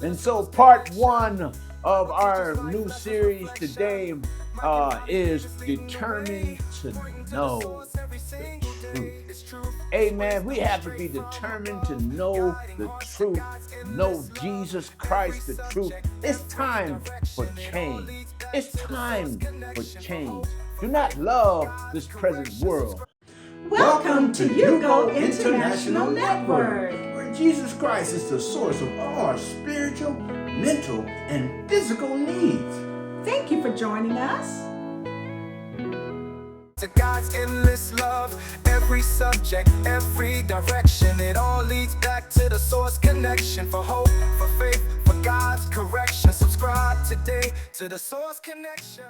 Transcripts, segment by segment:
And so part one of our new series today is determined to know the truth. Amen. We have to be determined to know the truth, know Jesus Christ, the truth. It's time for change. It's time for change. Do not love this present world. Welcome to You Go International Network, where Jesus Christ is the source of all our spiritual, mental, and physical needs. Thank you for joining us. To God's endless love, every subject, every direction, it all leads back to the source connection. For hope, for faith, for God's correction. Subscribe today to the source connection.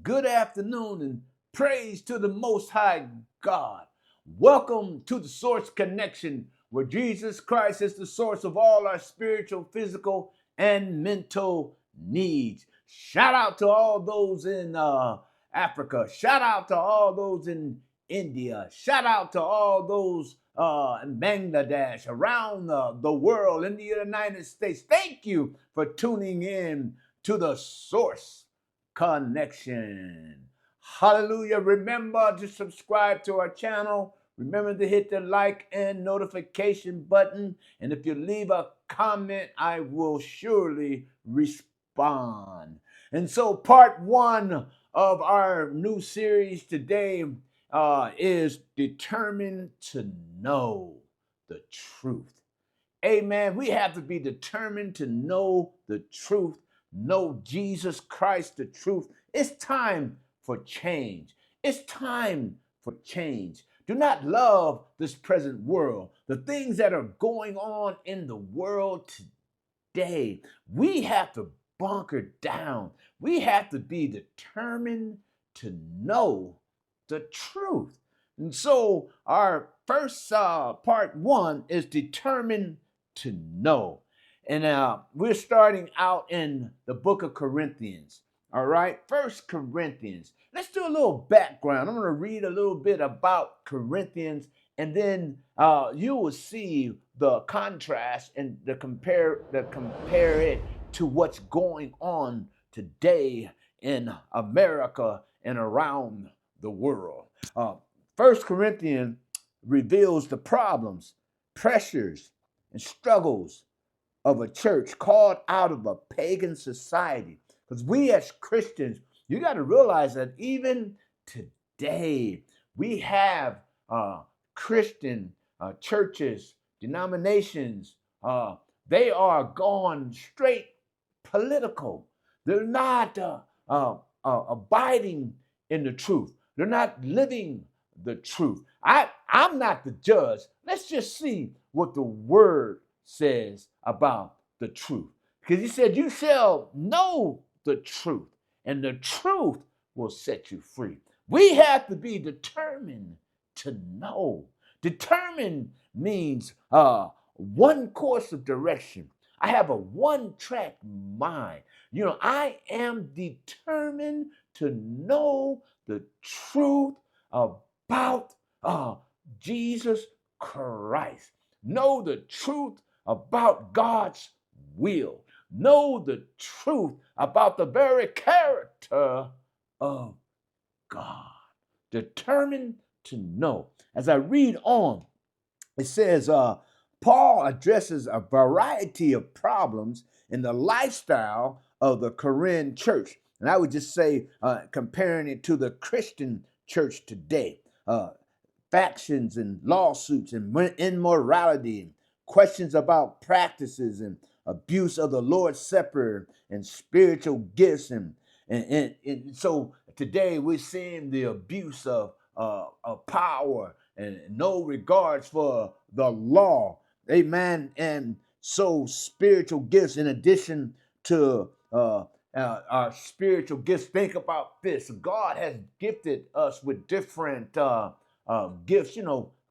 Good afternoon and praise to the Most High God. Welcome to the Source Connection, where Jesus Christ is the source of all our spiritual, physical, and mental needs. Shout out to all those in Africa. Shout out to all those in India. Shout out to all those in Bangladesh, around the world, in the United States. Thank you for tuning in to the Source Connection. Hallelujah. Remember to subscribe to our channel. Remember to hit the like and notification button. And if you leave a comment, I will surely respond. And so part one of our new series today is determined to know the truth. Amen. We have to be determined to know the truth, know Jesus Christ, the truth. It's time for change. It's time for change. Do not love this present world, the things that are going on in the world today. We have to bunker down. We have to be determined to know the truth. And so our first part one is determined to know. And we're starting out in the book of Corinthians. All right, First Corinthians. Let's do a little background. I'm going to read a little bit about Corinthians, and then you will see the contrast and the compare it to what's going on today in America and around the world. First Corinthians reveals the problems, pressures, and struggles of a church called out of a pagan society. Because we as Christians, you got to realize that even today, we have Christian churches, denominations, they are gone straight political. They're not abiding in the truth. They're not living the truth. I'm not the judge. Let's just see what the word says about the truth. Because he said, you shall know the truth, and the truth will set you free. We have to be determined to know. Determined means one course of direction. I have a one-track mind. You know, I am determined to know the truth about Jesus Christ. Know the truth about God's will. Know the truth about the very character of God. Determined to know. As I read on, it says, Paul addresses a variety of problems in the lifestyle of the Korean church. And I would just say, comparing it to the Christian church today, factions and lawsuits and immorality and questions about practices and abuse of the Lord's Supper and spiritual gifts. And so today we're seeing the abuse of power and no regards for the law. Amen. And so spiritual gifts, in addition to our spiritual gifts, think about this. God has gifted us with different gifts,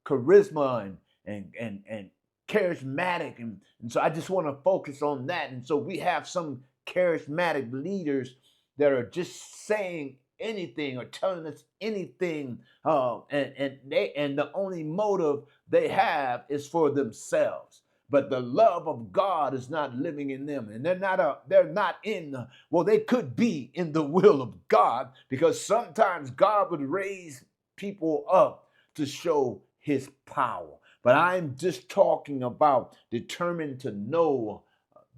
charisma and charismatic. And so I just want to focus on that. And so we have some charismatic leaders that are just saying anything or telling us anything, and the only motive they have is for themselves. But the love of God is not living in them, and they're not in they could be in the will of God, because sometimes God would raise people up to show his power. But I'm just talking about determined to know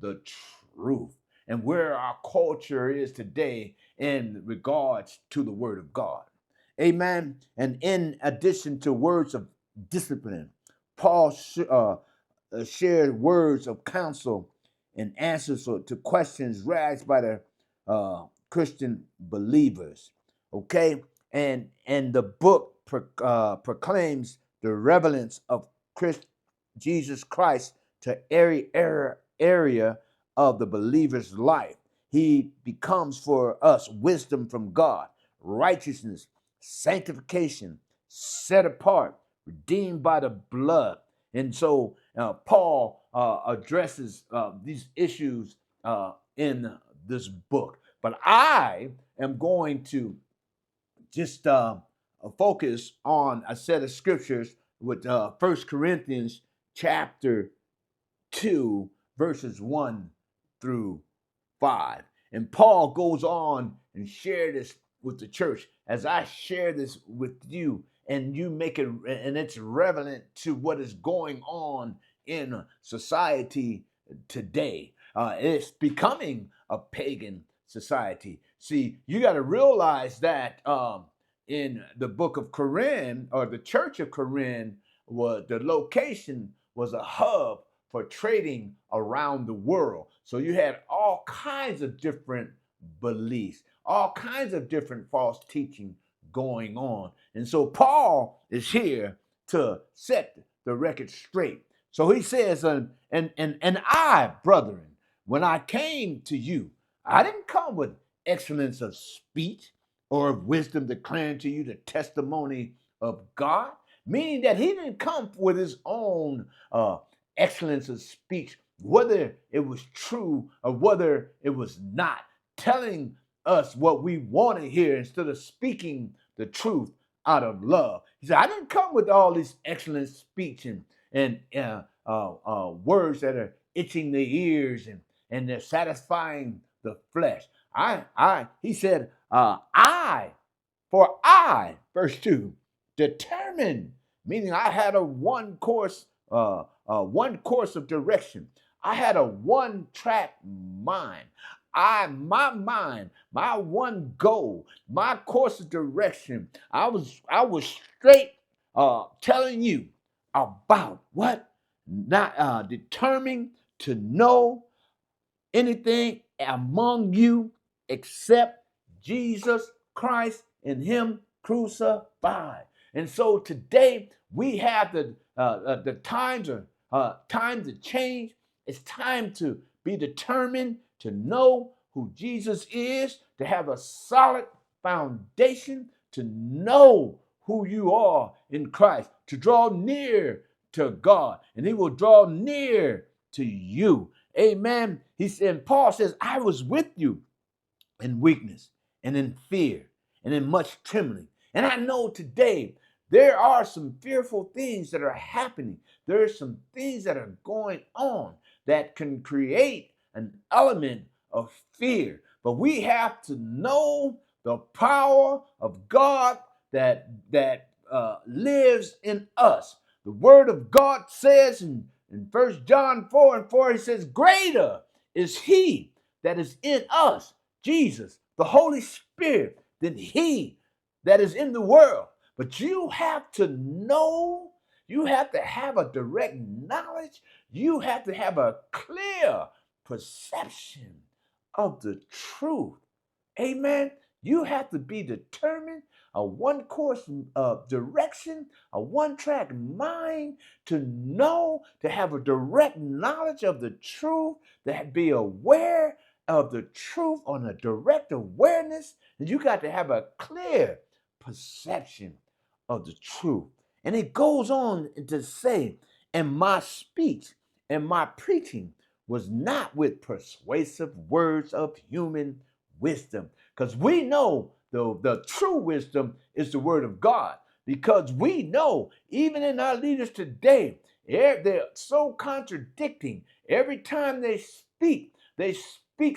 the truth and where our culture is today in regards to the word of God. Amen. And in addition to words of discipline, Paul shared words of counsel and answers to questions raised by the Christian believers. Okay. And the book proclaims the relevance of Jesus Christ to every area of the believer's life. He becomes for us wisdom from God, righteousness, sanctification, set apart, redeemed by the blood. And so Paul addresses these issues in this book. But I am going to just focus on a set of scriptures with 1 Corinthians chapter 2, verses 1 through 5. And Paul goes on and share this with the church as I share this with you, and you make it, and it's relevant to what is going on in society today. It's becoming a pagan society. See, you got to realize that in the book of Corinth, or the church of Corinth, the location was a hub for trading around the world. So you had all kinds of different beliefs, all kinds of different false teaching going on. And so Paul is here to set the record straight. So he says, and I, brethren, when I came to you, I didn't come with excellence of speech or of wisdom, declaring to you the testimony of God, meaning that he didn't come with his own excellence of speech, whether it was true or whether it was not, telling us what we want to hear instead of speaking the truth out of love. He said, I didn't come with all this excellent speech and words that are itching the ears and they're satisfying the flesh. He said, verse 2, determined, meaning I had a one course of direction. I had a one-track mind. My one goal, my course of direction. I was straight telling you about what? Not determined to know anything among you except Jesus Christ and him crucified. And so today we have the times to change. It's time to be determined to know who Jesus is, to have a solid foundation, to know who you are in Christ, to draw near to God, and he will draw near to you. Amen. He said, Paul says, I was with you in weakness and in fear and in much trembling. And I know today there are some fearful things that are happening. There are some things that are going on that can create an element of fear. But we have to know the power of God that lives in us. The word of God says in In 1 John 4:4, he says, greater is he that is in us, Jesus, the Holy Spirit, than he that is in the world. But you have to know, you have to have a direct knowledge, you have to have a clear perception of the truth. Amen. You have to be determined, a one course direction, a one track mind, to know, to have a direct knowledge of the truth, to be aware of the truth on a direct awareness. And you got to have a clear perception of the truth. And it goes on to say, and my speech and my preaching was not with persuasive words of human wisdom. Because we know the true wisdom is the word of God. Because we know, even in our leaders today, they're so contradicting. Every time they speak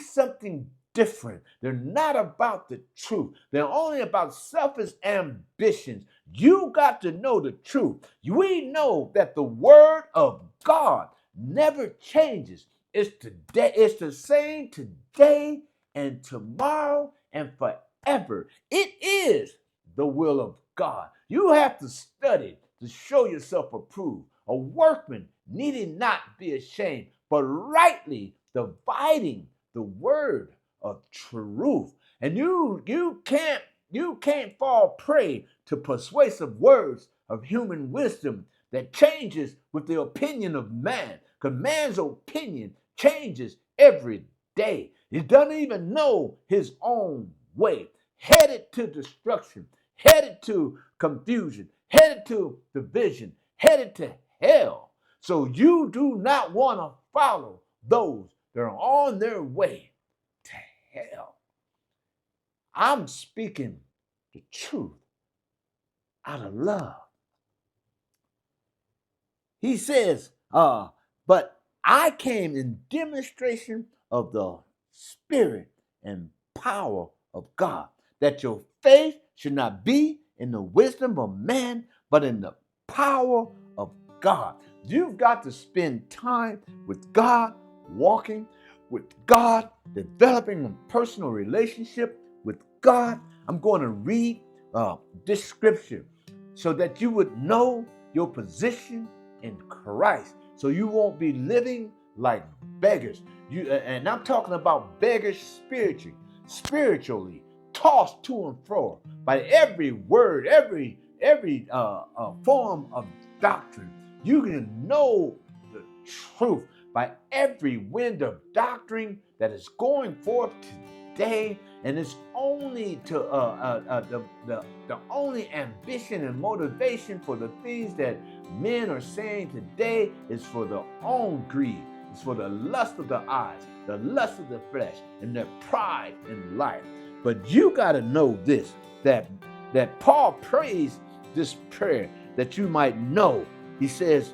something different. They're not about the truth. They're only about selfish ambitions. You got to know the truth. We know that the word of God never changes. It's today, it's the same today and tomorrow and forever. It is the will of God. You have to study to show yourself approved, a workman needing not be ashamed, but rightly dividing the word of truth. And you can't fall prey to persuasive words of human wisdom that changes with the opinion of man, because man's opinion changes every day. He doesn't even know his own way, headed to destruction, headed to confusion, headed to division, headed to hell. So you do not want to follow those that are on their way to hell. I'm speaking the truth out of love. He says, but I came in demonstration of the Spirit and power of God, that your faith should not be in the wisdom of man, but in the power of God. You've got to spend time with God, walking with God, developing a personal relationship with God. I'm going to read this scripture so that you would know your position in Christ, so you won't be living like beggars. And I'm talking about beggars spiritually, tossed to and fro by every word, every form of doctrine. You can know the truth by every wind of doctrine that is going forth today, and it's only to the only ambition and motivation for the things that men are saying today is for their own greed. It's for the lust of the eyes, the lust of the flesh, and their pride in life. But you got to know this, that Paul prays this prayer that you might know. He says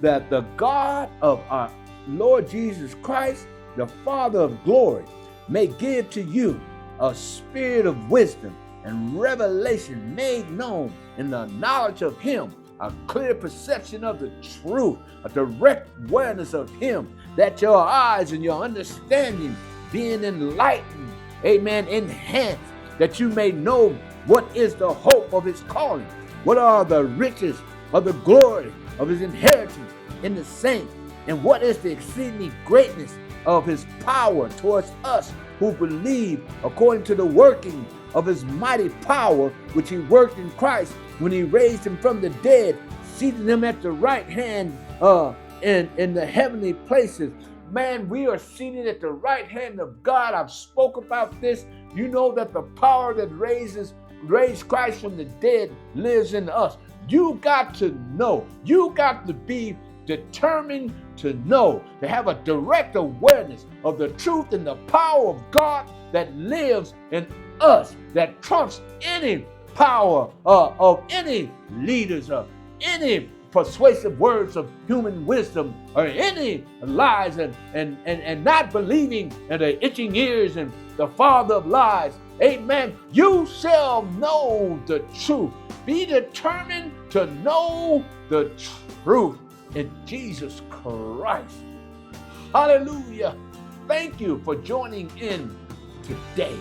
that the God of our Lord Jesus Christ, the Father of glory, may give to you a spirit of wisdom and revelation made known in the knowledge of him, a clear perception of the truth, a direct awareness of him, that your eyes and your understanding being enlightened, amen, enhanced, that you may know what is the hope of his calling, what are the riches of the glory of his inheritance in the saints, and what is the exceeding greatness of his power towards us who believe, according to the working of his mighty power, which he worked in Christ when he raised him from the dead, seated him at the right hand in the heavenly places. Man, we are seated at the right hand of God. I've spoke about this. You know that the power that raised Christ from the dead lives in us. You got to know. You got to be determined to know, to have a direct awareness of the truth and the power of God that lives in us, that trumps any power of any leaders, of any persuasive words of human wisdom, or any lies, and not believing in the itching ears and the father of lies. Amen. You shall know the truth. Be determined to know the truth. in Jesus Christ. Hallelujah. Thank you for joining in today.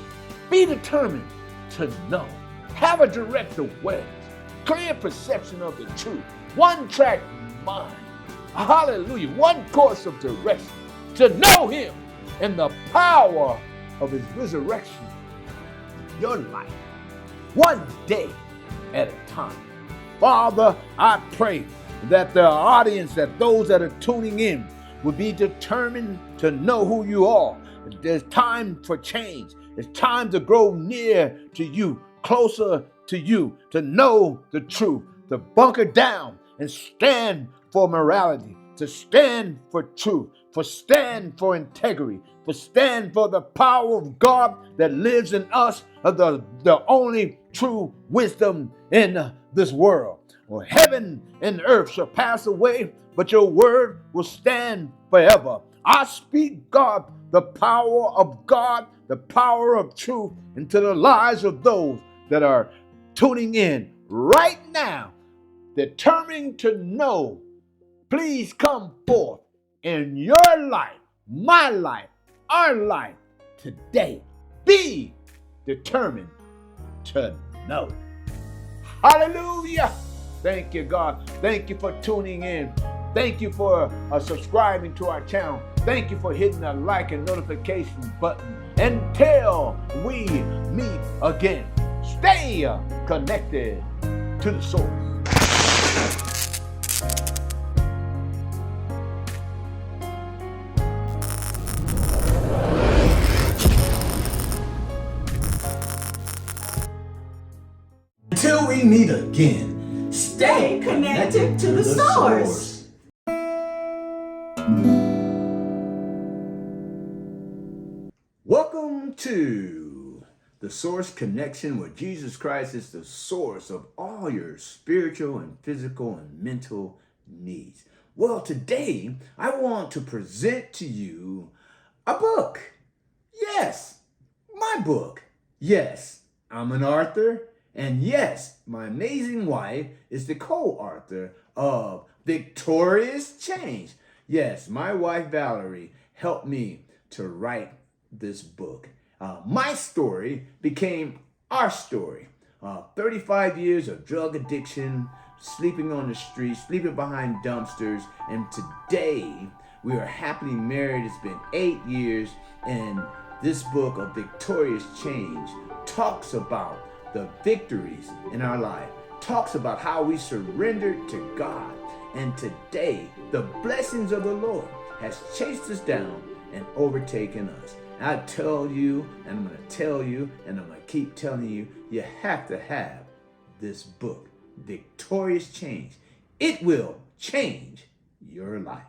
Be determined to know. Have a direct awareness, clear perception of the truth, one track mind. Hallelujah. One course of direction to know him and the power of his resurrection in your life, one day at a time. Father, I pray that the audience, that those that are tuning in will be determined to know who you are. There's time for change. It's time to grow near to you, closer to you, to know the truth, to bunker down and stand for morality, to stand for truth, for stand for integrity, for stand for the power of God that lives in us, the only true wisdom in this world. Well, heaven and earth shall pass away, but your word will stand forever. I speak, God, the power of God, the power of truth into the lives of those that are tuning in right now, determined to know. Please come forth in your life, my life, our life today. Be determined to know. Hallelujah. Thank you, God. Thank you for tuning in. Thank you for subscribing to our channel. Thank you for hitting the like and notification button. Until we meet again, stay connected to the source. Until we meet again, stay connected to the source. Welcome to the Source Connection, where Jesus Christ is the source of all your spiritual and physical and mental needs. Well, today I want to present to you a book. Yes, my book. Yes, I'm an author. And yes, my amazing wife is the co-author of Victorious Change. Yes, my wife Valerie helped me to write this book. My story became our story. 35 years of drug addiction, sleeping on the street, sleeping behind dumpsters, and today we are happily married. It's been 8 years, and this book of Victorious Change talks about the victories in our life, talks about how we surrendered to God, and today the blessings of the Lord has chased us down and overtaken us. I tell you, and I'm going to tell you, and I'm going to keep telling you, you have to have this book, Victorious Change. It will change your life.